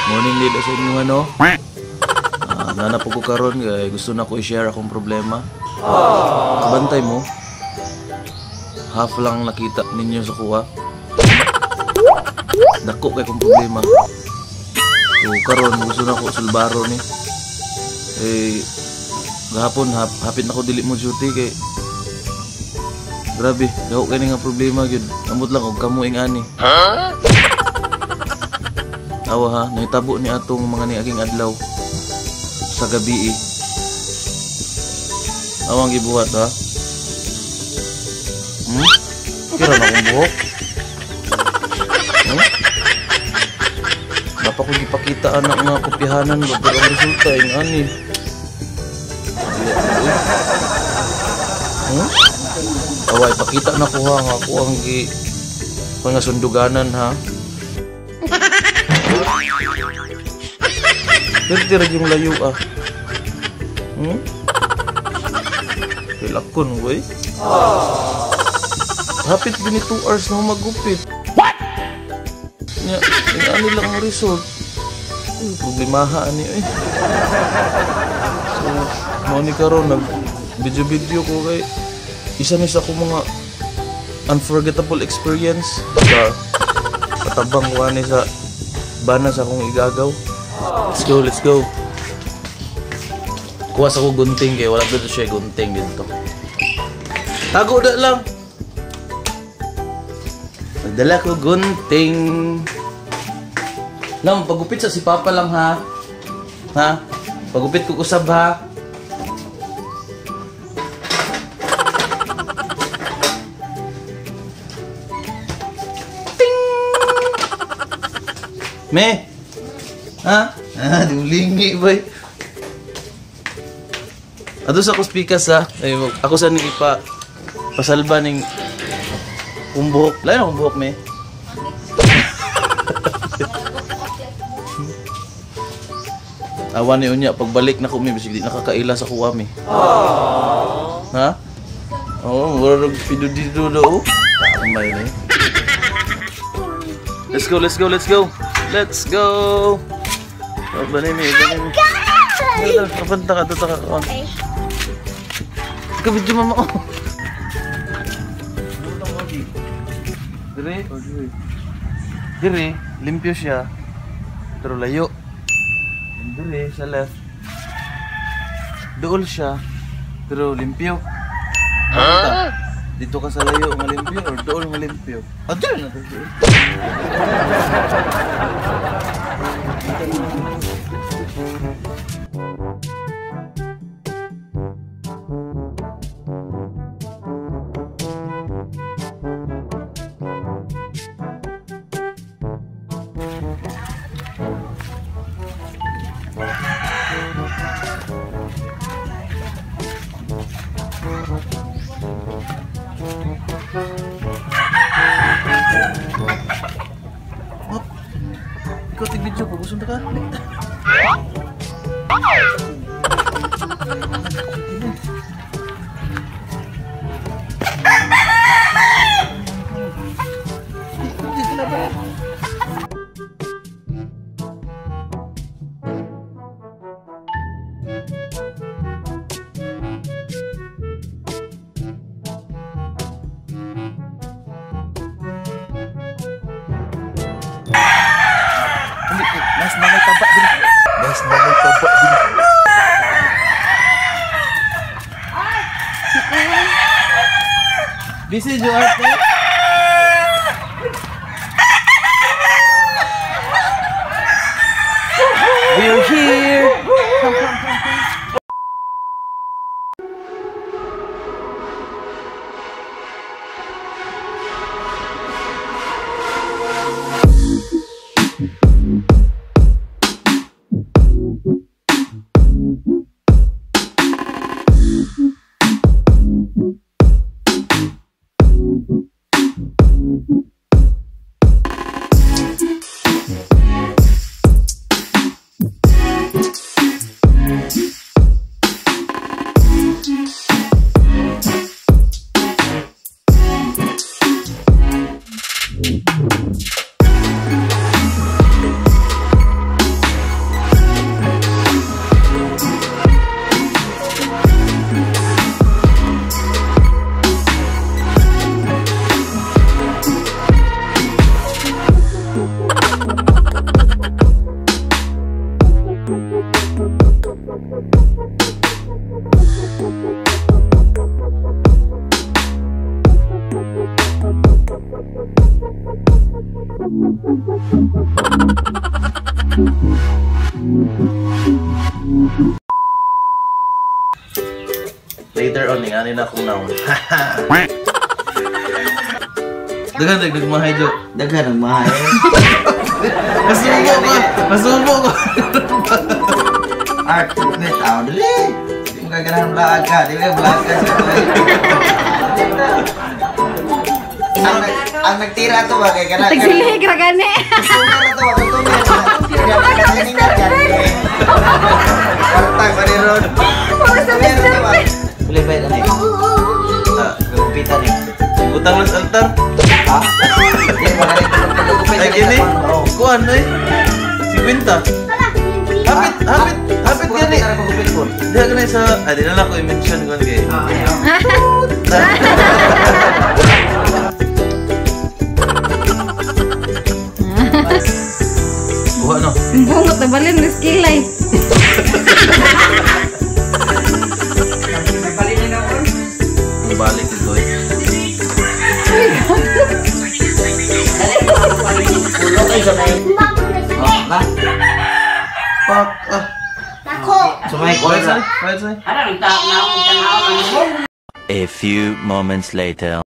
Morning lead sa inyo ano. Nanap ko karon kay gusto na ko i-share akong problema. Kabantay mo. Half lang nakita ninyo sa kuha. Dako kay kong problema. So karon gusto na ko sulbaro ni. Gahapon hapit na ko dili mo duty kay grabe, daw kay nga problema gyud. Amot lang og kamuing ani. Awa ha, nahitabo ni atong mga niaging adlaw sa gabi. Awang gibuhat ha. Kira na akong buhok. Dapat ko ipakita anak nga kopyahanan ba pero ang resulta yung ani. Away, pakita na ko ha. Ako ang mga sunduganan ha. Pero yung layo ah. Pilakon boy. Hapit din 2 hours na magupit. What? Ano lang ang result. Problemaha ani eh. So, mo ni karon nag video ko kay isa ni sa ko mga unforgettable experience sa katabang wani sa bana sa akong igagaw. Let's go. Kuha sa ko gunting kay wala dito siya gunting dito. Tago na lang. Nagdala ko gunting. Lang, pagupit sa si Papa lang ha. Ha? Pagupit ko usab ha. Ting! Me? Ha? Diulingi boy. Ato sa ko speakers ha. Ay, ako sa nang pasalba ning umbuhok. Lain akong buhok me. Awan ni unya pagbalik na ko mi bisig di nakakaila sa kuha mi. Ha? Oh, murag pido dito do. Tamay ni. Let's go. Bani mi. Kapanta ka to ka. Okay. Video mama ko. Dire, limpyo siya. Pero layo. Dire sa left. Dool siya. Pero limpyo. Dito ka sa layo nga limpyo or dool nga limpyo? Adyo na to. Ikaw tig-video ko, gusto na ka? Mas nanay taba din. This is your ate. We're here. Come. Later on, ani na akong naon. Dagan, nagmahay, Jo. Dagan ang mahal. Masubo ko. Art, may tao, dali. Hindi mo kaganahan vlog ka. Di ba vlog ka siya? Ang nagtira to ba? Kaya ganaan. Tagsilig ra gani. Tumer na to ba? Tumer. Kaya nakakalingan yan. Kartang pa rin ron. Tumer na to ba? Boleh ba ito na eh? Gagupitan eh. Utang lang sa altar. Ha? Hindi, magaling ko magkagupit. Ay, gini. Kuhan, eh. 50. Hapit yan eh. Di ka na sa... di na lang ko i-mention ko kay... Kuha no? Bungot na balin ni skilay. Balik ito eh. Ulo kayo sa may... Ha? Fuck ah. Sumay ko sa... Right side. Ada nang tak nak tengah orang. A few moments later.